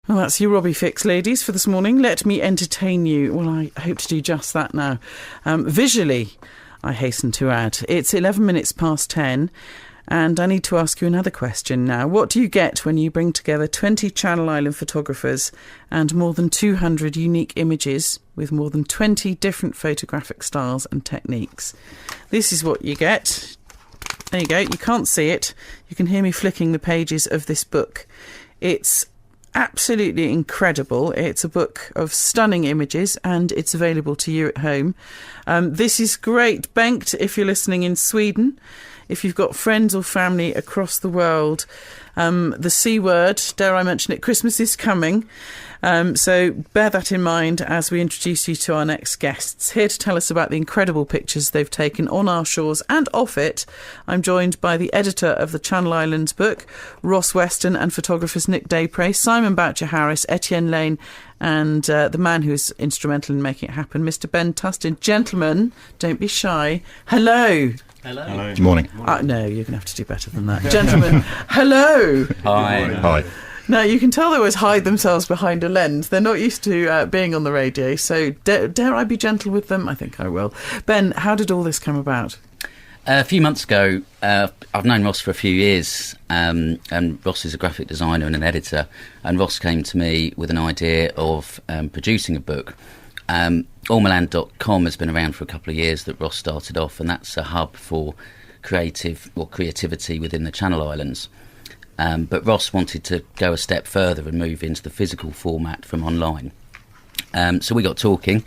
Well, that's your Robbie Fix, ladies, for this morning. Let me entertain you. Well, I hope to do just that now. Visually, I hasten to add, it's 11 minutes past 10, and I need to ask you another question now. What do you get when you bring together 20 Channel Island photographers and more than 200 unique images with more than 20 different photographic styles and techniques? This is what you get. There you go. You can't see it. You can hear me flicking the pages of this book. It's absolutely incredible. It's a book of stunning images, and it's available to you at home. This is great, Bengt, if you're listening in Sweden. If you've got friends or family across the world, the C word, dare I mention it, Christmas is coming. So bear that in mind as we introduce you to our next guests. Here to tell us about the incredible pictures they've taken on our shores and off it, I'm joined by the editor of the Channel Islands book, Ross Weston, and photographers Nick Daypray, Simon Boucher-Harris, Étienné Lainé, and the man who's instrumental in making it happen, Mr. Ben Tustin. Gentlemen, don't be shy. Hello. Hello. Good morning. No, you're going to have to do better than that. Gentlemen, hello. Hi. Hi. Now, you can tell they always hide themselves behind a lens. They're not used to being on the radio, so dare I be gentle with them? I think I will. Ben, how did all this come about? A few months ago, I've known Ross for a few years, and Ross is a graphic designer and an editor, and Ross came to me with an idea of producing a book. Ormerland.com has been around for a couple of years that Ross started off, and that's a hub for creativity within the Channel Islands. But Ross wanted to go a step further and move into the physical format from online. So we got talking,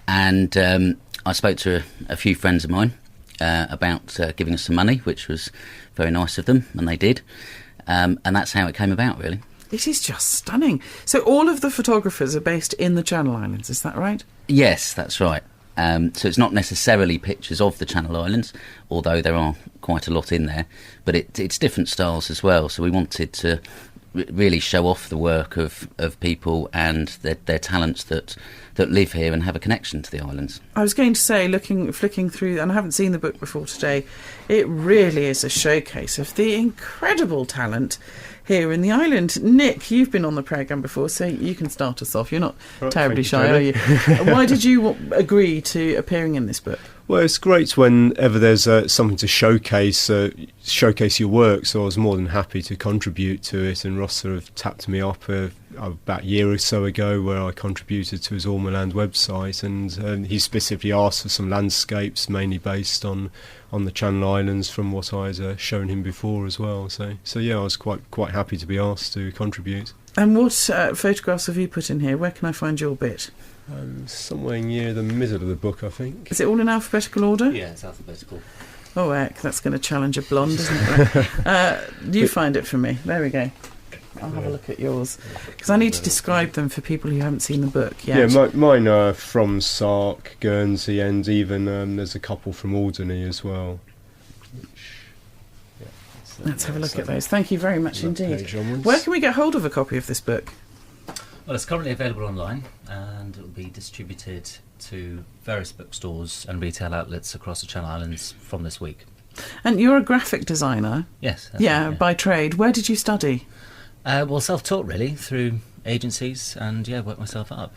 and I spoke to a few friends of mine about giving us some money, which was very nice of them, and they did. And that's how it came about, really. It is just stunning. So all of the photographers are based in the Channel Islands, is that right? Yes, that's right. So it's not necessarily pictures of the Channel Islands, although there are quite a lot in there, but it's different styles as well. So we wanted to really show off the work of people and their talents that live here and have a connection to the islands. I was going to say, flicking through, and I haven't seen the book before today, it really is a showcase of the incredible talent here in the island. Nick, you've been on the programme before, so you can start us off. You're not terribly shy, are you? Why did you agree to appearing in this book? Well, it's great whenever there's something to showcase your work, so I was more than happy to contribute to it, and Ross sort of tapped me up about a year or so ago where I contributed to his Ormerland website, and he specifically asked for some landscapes mainly based on the Channel Islands from what I had shown him before as well. So yeah, I was quite happy to be asked to contribute. And what photographs have you put in here? Where can I find your bit? Somewhere near the middle of the book, I think. Is it all in alphabetical order? Yeah, it's alphabetical. Oh, heck, that's going to challenge a blonde, isn't it? You find it for me. There we go. I'll have a look at yours, because I need to describe them for people who haven't seen the book yet. Yeah, mine are from Sark, Guernsey, and even there's a couple from Alderney as well. Let's have a look at those. Thank you very much indeed. Where can we get hold of a copy of this book? Well, it's currently available online, and it will be distributed to various bookstores and retail outlets across the Channel Islands from this week. And you're a graphic designer? Yes. Yeah, by trade. Where did you study? Well, self-taught really, through agencies, and worked myself up.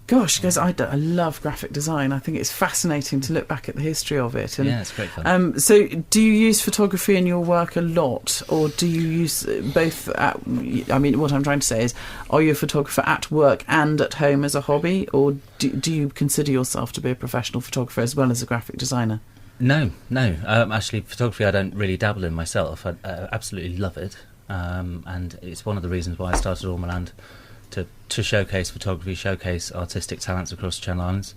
Gosh, because I love graphic design. I think it's fascinating to look back at the history of it. And, yeah, it's great fun. So do you use photography in your work a lot, or do you use both? What I'm trying to say is, are you a photographer at work and at home as a hobby, or do you consider yourself to be a professional photographer as well as a graphic designer? No. Actually, photography I don't really dabble in myself. I absolutely love it. And it's one of the reasons why I started Ormerland, to showcase photography, showcase artistic talents across the Channel Islands.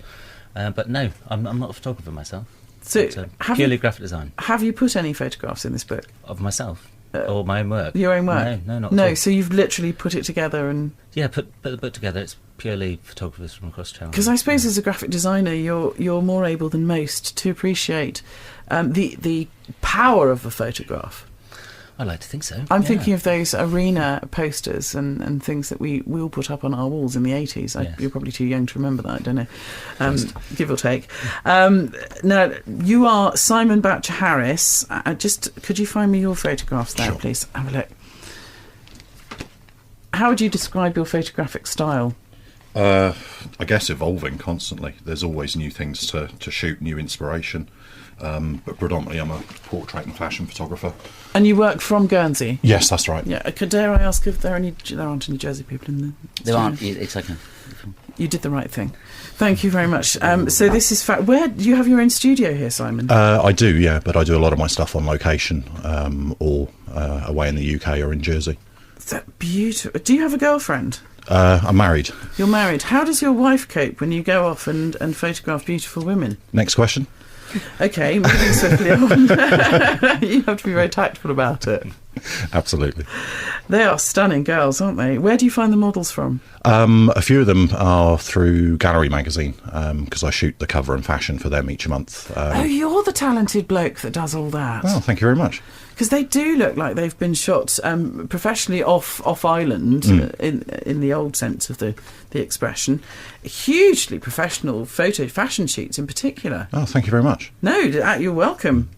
But no, I'm not a photographer myself. So purely graphic design. Have you put any photographs in this book? Of myself? Or my own work? Your own work? No, not at all. So you've literally put it together and... Yeah, put the book together. It's purely photographers from across the Channel. Because I suppose as a graphic designer, you're more able than most to appreciate the power of a photograph. I like to think so. I'm thinking of those arena posters and things that we all put up on our walls in the 80s. Yes. You're probably too young to remember that, I don't know, give or take. Now, you are Simon Boucher-Harris. Could you find me your photographs there, please? Have a look. How would you describe your photographic style? I guess evolving constantly. There's always new things to shoot, new inspiration. But predominantly I'm a portrait and fashion photographer. And you work from Guernsey? Yes, that's right. Yeah. Dare I ask if there aren't any Jersey people in the There aren't. It's okay. You did the right thing. Thank you very much. So this is where do you have your own studio here, Simon? I do, yeah, but I do a lot of my stuff on location, or away in the UK or in Jersey. Is that beautiful? Do you have a girlfriend? I'm married. You're married. How does your wife cope when you go off and photograph beautiful women? Next question. Okay, moving swiftly on. You have to be very tactful about it. Absolutely. They are stunning girls, aren't they? Where do you find the models from? A few of them are through Gallery magazine, because I shoot the cover and fashion for them each month. Oh, you're the talented bloke that does all that. Oh, thank you very much. Because they do look like they've been shot professionally off island, in the old sense of the expression. Hugely professional photo fashion shoots in particular. Oh, thank you very much. No, you're welcome.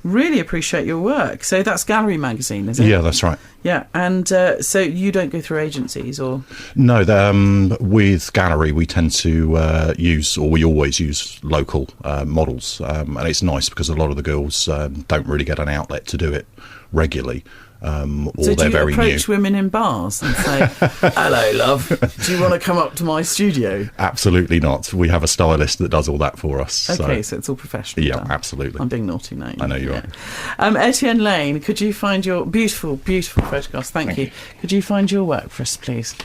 Really appreciate your work. So that's Gallery magazine, is it? Yeah, that's right. Yeah, and so you don't go through agencies or? No, with Gallery we tend to we always use local models, and it's nice because a lot of the girls don't really get an outlet to do it regularly. Or so they're very new. Do you approach women in bars and say, hello, love, do you want to come up to my studio? Absolutely not. We have a stylist that does all that for us. Okay, so it's all professional. Yeah, done. absolutely. I'm being naughty now. I know you are. Étienné Lainé, could you find your beautiful, beautiful photographs? Thank you. Could you find your work for us, please?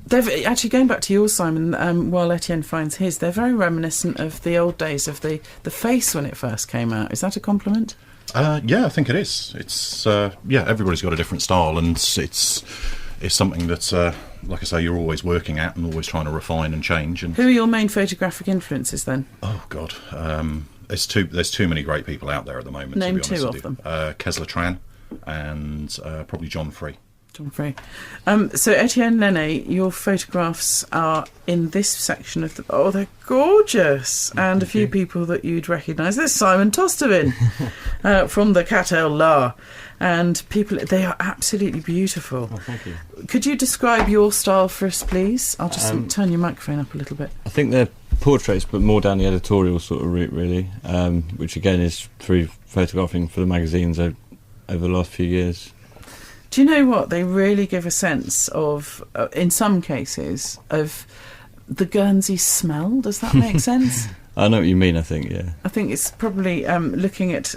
They've actually, going back to yours, Simon, while Étienne finds his, they're very reminiscent of the old days of the face when it first came out. Is that a compliment? Yeah, I think it is. It's everybody's got a different style, and it's something that's like I say, you're always working at and always trying to refine and change. And who are your main photographic influences then? Oh God, there's too many great people out there at the moment. Name to be two honest of with them. Kesler Tran and probably John Free. John Free. So Étienné Lainé, your photographs are in this section of they're gorgeous, and a few people that you'd recognise. There's Simon Tustin from the Catel La, and they are absolutely beautiful. Oh, thank you. Could you describe your style for us, please? I'll just turn your microphone up a little bit. I think they're portraits, but more down the editorial sort of route, really, which again is through photographing for the magazines over the last few years. Do you know what? They really give a sense of, in some cases, of the Guernsey smell. Does that make sense? I know what you mean, I think, yeah. I think it's probably looking at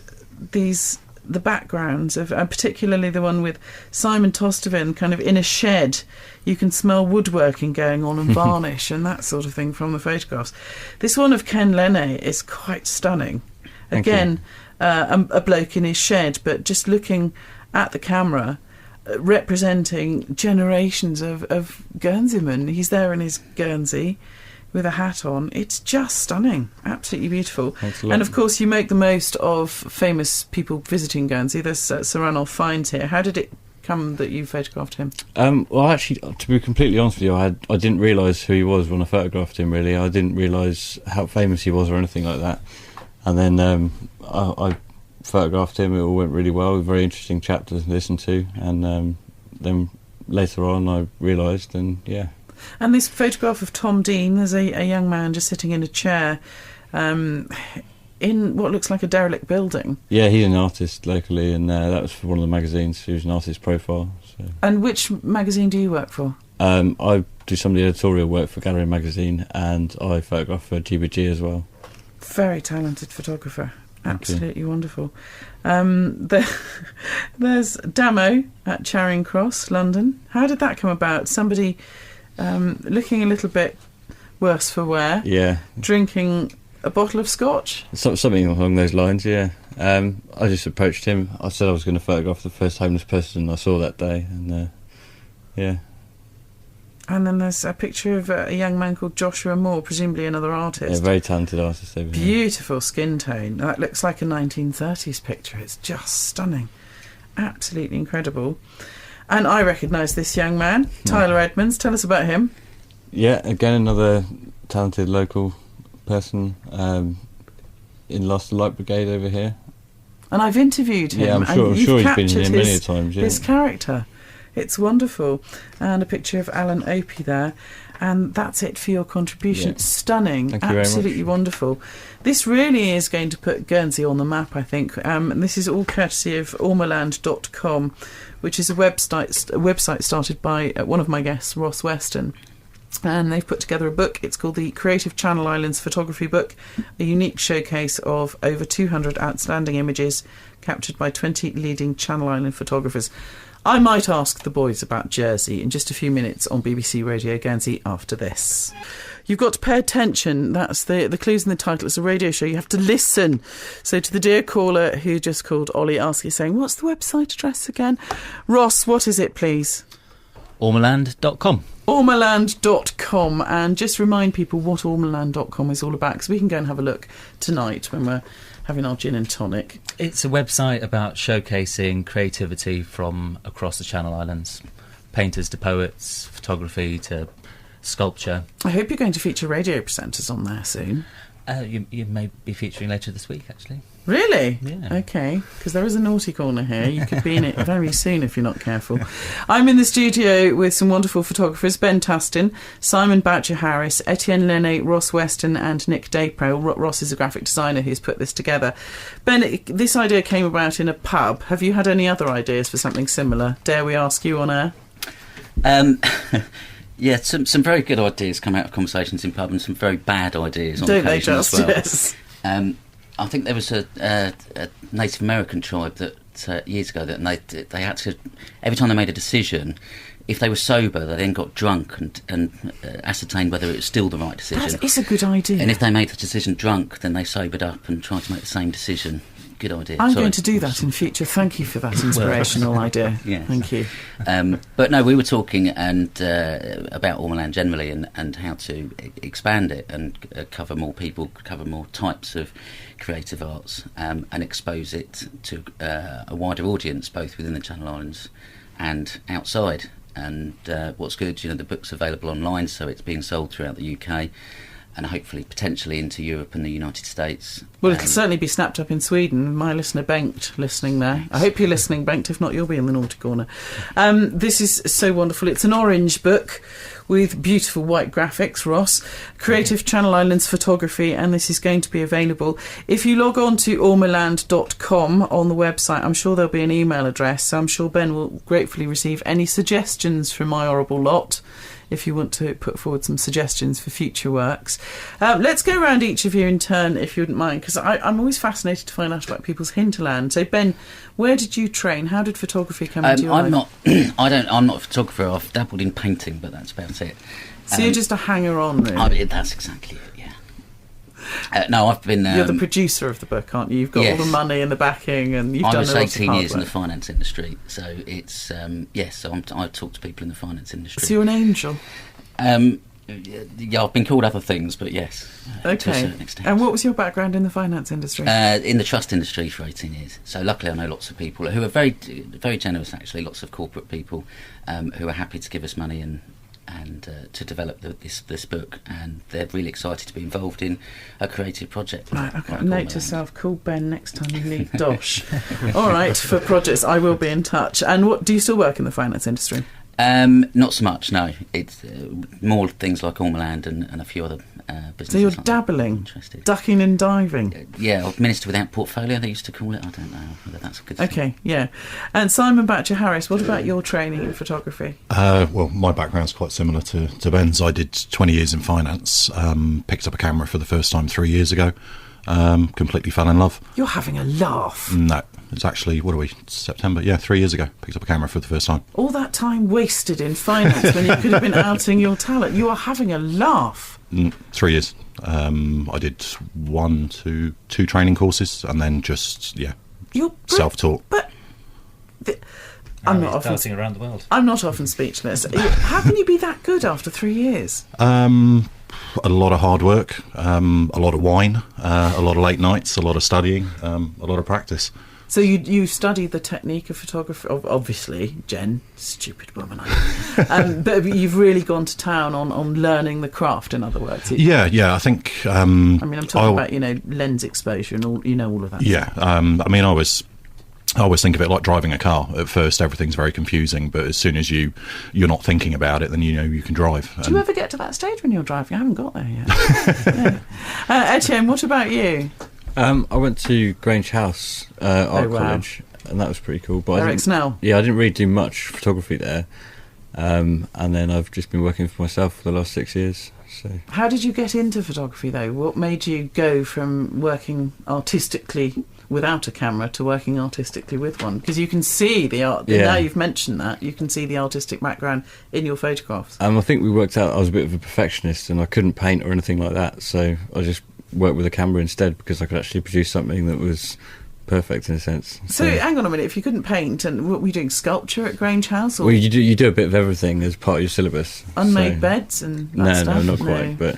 the backgrounds of, particularly the one with Simon Tustin kind of in a shed. You can smell woodworking going on and varnish and that sort of thing from the photographs. This one of Ken Lainé is quite stunning. Again, a bloke in his shed, but just looking at the camera, representing generations of Guernseymen. He's there in his Guernsey with a hat on. It's just stunning, absolutely beautiful. And of course you make the most of famous people visiting Guernsey. There's Sir Ranulph Fiennes here. How did it come that you photographed him? Well, actually, to be completely honest with you, I didn't realise who he was when I photographed him, really. I didn't realise how famous he was or anything like that. And then I photographed him. It all went really well. A very interesting chap to listen to, and then later on I realised, and yeah. And this photograph of Tom Dean, there's a young man just sitting in a chair in what looks like a derelict building. Yeah, he's an artist locally, and that was for one of the magazines. He was an artist profile. So. And which magazine do you work for? I do some of the editorial work for Gallery magazine, and I photograph for GBG as well. Very talented photographer. Absolutely wonderful. There's Damo at Charing Cross, London. How did that come about? Somebody looking a little bit worse for wear. Yeah. Drinking a bottle of scotch? Something along those lines, yeah. I just approached him. I said I was going to photograph the first homeless person I saw that day, and yeah. And then there's a picture of a young man called Joshua Moore, presumably another artist. Yeah, very talented artist over here. Beautiful skin tone. That looks like a 1930s picture. It's just stunning. Absolutely incredible. And I recognise this young man, Tyler Edmonds. Tell us about him. Yeah, again, another talented local person in Lost Light Brigade over here. And I've interviewed him. Yeah, I'm sure and he's you've been captured in many times. Yeah. his character. It's wonderful. And a picture of Alan Opie there. And that's it for your contribution. Yeah. Stunning. Thank you very much. Absolutely wonderful. This really is going to put Guernsey on the map, I think. And this is all courtesy of Ormerland.com, which is a website started by one of my guests, Ross Weston. And they've put together a book. It's called the Creative Channel Islands Photography Book, a unique showcase of over 200 outstanding images captured by 20 leading Channel Island photographers. I might ask the boys about Jersey in just a few minutes on BBC Radio Guernsey after this. You've got to pay attention. That's the clues in the title. It's a radio show. You have to listen. So to the dear caller who just called Ollie asking, saying, what's the website address again? Ross, what is it, please? Ormerland.com. Ormerland.com. And just remind people what Ormerland.com is all about, because we can go and have a look tonight when we're having our gin and tonic. It's a website about showcasing creativity from across the Channel Islands. Painters to poets, photography to sculpture. I hope you're going to feature radio presenters on there soon. You may be featuring later this week, actually. Really? Yeah. Okay, because there is a naughty corner here. You could be in it very soon if you're not careful. I'm in the studio with some wonderful photographers, Ben Tustin, Simon Boucher-Harris, Étienné Lainé, Ross Weston and Nick Dapro. Ross is a graphic designer who's put this together. Ben, this idea came about in a pub. Have you had any other ideas for something similar? Dare we ask you on air? Yeah, some very good ideas come out of conversations in pub, and some very bad ideas on Don't they occasion just? as well. Yes. I think there was a Native American tribe that years ago that they had to, every time they made a decision, if they were sober, they then got drunk and ascertained whether it was still the right decision. That is a good idea. And if they made the decision drunk, then they sobered up and tried to make the same decision. Good idea. I'm Sorry. going to do that in future. Thank you for that inspirational idea. Yeah. Thank you. But no, we were talking about Ormerland generally and how to expand it and cover more people, cover more types of creative arts, and expose it to a wider audience, both within the Channel Islands and outside. And what's good, the book's available online, so it's being sold throughout the UK. And hopefully, potentially into Europe and the United States. Well, it could certainly be snapped up in Sweden. My listener Bengt listening there. I hope you're listening, Bengt. If not, you'll be in the naughty corner. This is so wonderful. It's an orange book with beautiful white graphics, Ross. Creative Channel Islands Photography, and this is going to be available. If you log on to ormerland.com on the website, I'm sure there'll be an email address. So I'm sure Ben will gratefully receive any suggestions from my horrible lot, if you want to put forward some suggestions for future works. Let's go around each of you in turn, if you wouldn't mind, because I'm always fascinated to find out about people's hinterland. So, Ben, where did you train? How did photography come into your life? I'm not a photographer. I've dabbled in painting, but that's about it. So you're just a hanger-on, really? That's exactly it, yeah. No, I've been... you're the producer of the book, aren't you? You've got all the money and the backing, and you've done a lot of hard work. I was 18 years in the finance industry, so it's... I talk to people in the finance industry. So you're an angel? Yeah, I've been called other things, but yes, to a certain extent. And what was your background in the finance industry? In the trust industry for 18 years. So luckily I know lots of people who are very, very generous, actually, lots of corporate people who are happy to give us money and to develop this book, and they're really excited to be involved in a creative project. Right, okay. Note to self, call Ben next time you need dosh. All right, for projects, I will be in touch. And what do you still work in the finance industry? Not so much, no. It's more things like Ormerland and a few other businesses. So you're dabbling, ducking and diving. Yeah, Minister Without Portfolio, they used to call it. I don't know whether that's a good thing. Okay, yeah. And Simon Boucher-Harris, what about your training in photography? Well, my background's quite similar to Ben's. I did 20 years in finance, picked up a camera for the first time 3 years ago, completely fell in love. You're having a laugh. No, it's actually, September? Yeah, 3 years ago, picked up a camera for the first time. All that time wasted in finance when you could have been outing your talent. You are having a laugh. 3 years. I did 2 training courses, and then just, self-taught. But I'm not often dancing around the world. I'm not often speechless. How can you be that good after 3 years? A lot of hard work, a lot of wine, a lot of late nights, a lot of studying, a lot of practice. So you studied the technique of photography, obviously, Jen, stupid woman. But you've really gone to town on learning the craft, in other words. Yeah, I think... I mean, I'm talking about, lens exposure and all of that. Yeah, I mean, I always think of it like driving a car. At first, everything's very confusing, but as soon as you're not thinking about it, then you can drive. Do you ever get to that stage when you're driving? I haven't got there yet. Etienne, what about you? I went to Grange House Art College, and that was pretty cool. But Eric Snell. Yeah, I didn't really do much photography there, and then I've just been working for myself for the last 6 years. So, how did you get into photography, though? What made you go from working artistically without a camera to working artistically with one? Because you can see the art. Yeah. Now you've mentioned that, you can see the artistic background in your photographs. I think we worked out I was a bit of a perfectionist and I couldn't paint or anything like that, so I just worked with a camera instead because I could actually produce something that was perfect in a sense. So hang on a minute, if you couldn't paint, and what were you doing, sculpture at Grange House? Or well, you do a bit of everything as part of your syllabus. Unmade beds and that stuff? No, not quite, but...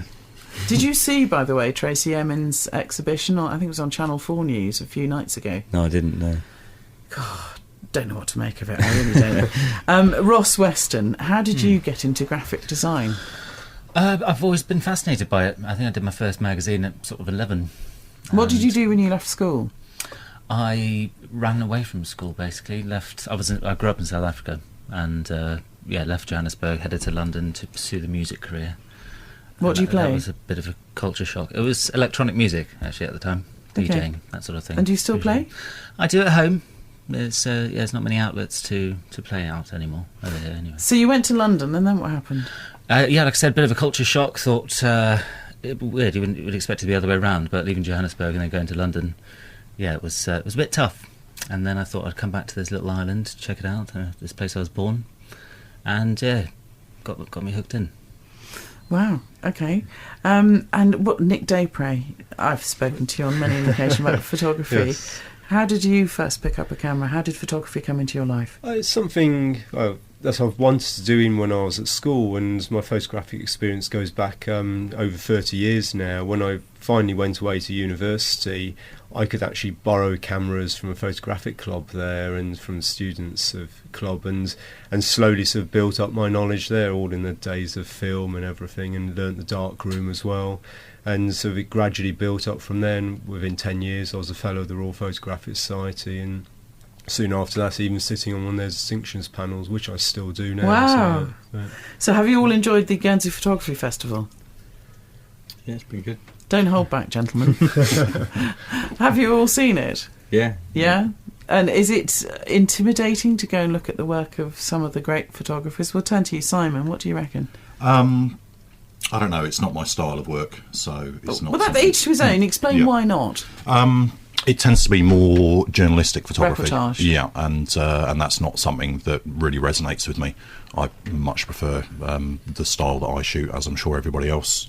Did you see, by the way, Tracy Emin's exhibition? I think it was on Channel 4 News a few nights ago. No, I didn't, no. God, don't know what to make of it. I really don't know. Ross Weston, how did you get into graphic design? I've always been fascinated by it. I think I did my first magazine at sort of 11. What did you do when you left school? I ran away from school, basically. I grew up in South Africa and left Johannesburg, headed to London to pursue the music career. What do you play? That was a bit of a culture shock. It was electronic music, actually, at the time. DJing, that sort of thing. And do you still play? I do at home. There's not many outlets to play out anymore over here, anyway. So you went to London, and then what happened? Like I said, a bit of a culture shock. Thought, weird, you would expect it to be the other way around, but leaving Johannesburg and then going to London, it was a bit tough. And then I thought I'd come back to this little island, check it out, this place I was born, and got me hooked in. Wow, okay. And what, Nick Daypray, I've spoken to you on many occasions about photography. Yes. How did you first pick up a camera? How did photography come into your life? It's something that I've wanted to do when I was at school, and my photographic experience goes back over 30 years now. When I finally went away to university, I could actually borrow cameras from a photographic club there and from students of club, and slowly sort of built up my knowledge there, all in the days of film and everything, and learnt the darkroom as well. And so it gradually built up from there, and within 10 years I was a fellow of the Royal Photographic Society, and soon after that even sitting on one of their distinctions panels, which I still do now. Wow. So have you all enjoyed the Guernsey Photography Festival? Yeah, it's been good. Don't hold back, gentlemen. Have you all seen it? Yeah. Yeah? And is it intimidating to go and look at the work of some of the great photographers? We'll turn to you, Simon. What do you reckon? I don't know. It's not my style of work, so it's not. Well, that's each to his own. Explain why not. It tends to be more journalistic photography. Reportage. Yeah, and that's not something that really resonates with me. I much prefer the style that I shoot, as I'm sure everybody else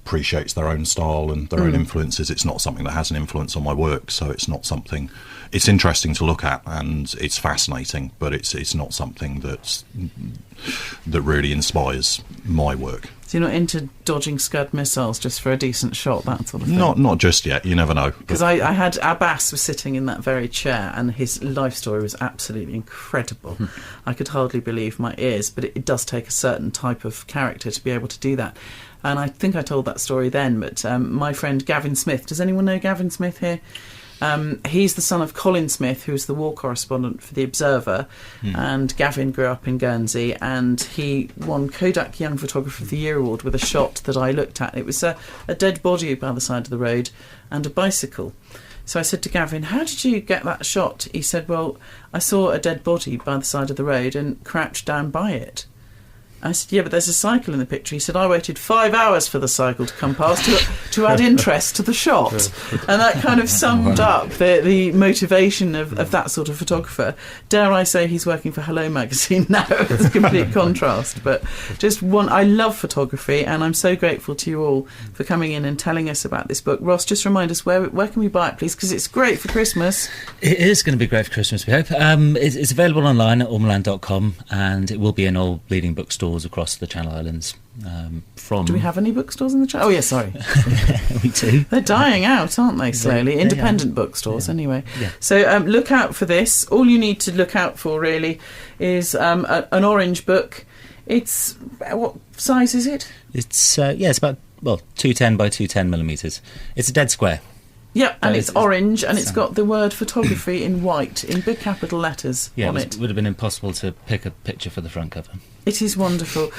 appreciates their own style and their own influences. It's not something that has an influence on my work, so it's not something. It's interesting to look at and it's fascinating, but it's not something that really inspires my work. So you're not into dodging Scud missiles just for a decent shot, that sort of thing? Not just yet. You never know. Because I had Abbas was sitting in that very chair, and his life story was absolutely incredible. I could hardly believe my ears, but it does take a certain type of character to be able to do that. And I think I told that story then, but my friend Gavin Smith, does anyone know Gavin Smith here? He's the son of Colin Smith, who's the war correspondent for The Observer, and Gavin grew up in Guernsey, and he won Kodak Young Photographer of the Year award with a shot that I looked at. It was a dead body by the side of the road and a bicycle. So I said to Gavin, how did you get that shot? He said, well, I saw a dead body by the side of the road and crouched down by it. I said, yeah, but there's a cycle in the picture. He said, I waited 5 hours for the cycle to come past to add interest to the shot. And that kind of summed up the motivation of that sort of photographer. Dare I say he's working for Hello magazine now. It's a complete contrast. But I love photography, and I'm so grateful to you all for coming in and telling us about this book. Ross, just remind us, where can we buy it, please? Because it's great for Christmas. It is going to be great for Christmas, we hope. It's available online at ormerland.com, and it will be in all leading bookstores bookstores across the Channel Islands. Do we have any bookstores in the Channel? Oh, yes, sorry. We do. They're dying out, aren't they, slowly? Independent bookstores, anyway. Yeah. So look out for this. All you need to look out for, really, is an orange book. It's... what size is it? It's about 210 by 210 millimetres. It's a dead square. Yeah, and it's orange, and it's got the word photography in white, in big capital letters on it. It would have been impossible to pick a picture for the front cover. It is wonderful.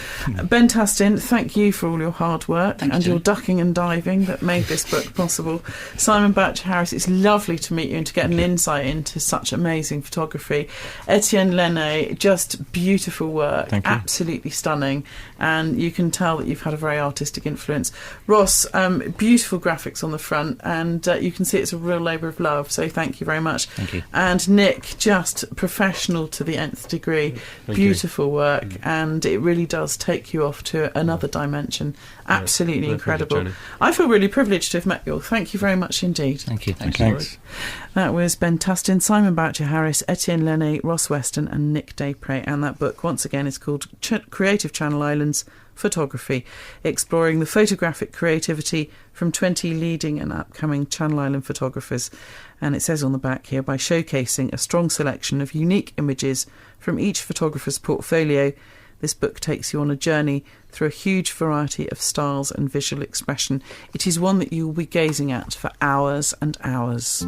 Ben Tustin, thank you for all your hard work and your ducking and diving that made this book possible. Simon Boucher-Harris, it's lovely to meet you and to get an insight into such amazing photography. Étienné Lainé, just beautiful work, absolutely stunning, and you can tell that you've had a very artistic influence. Ross, beautiful graphics on the front, and you can see it's a real labour of love, so thank you very much. Thank you. And Nick, just professional to the nth degree, beautiful work. And it really does take you off to another dimension. Absolutely incredible. I feel really privileged to have met you all. Thank you very much indeed. Thank you. Thanks. That was Ben Tustin, Simon Boucher-Harris, Étienné Lainé, Ross Weston and Nick Desprez. And that book, once again, is called Creative Channel Islands Photography, exploring the photographic creativity from 20 leading and upcoming Channel Island photographers. And it says on the back here, by showcasing a strong selection of unique images from each photographer's portfolio, this book takes you on a journey through a huge variety of styles and visual expression. It is one that you will be gazing at for hours and hours.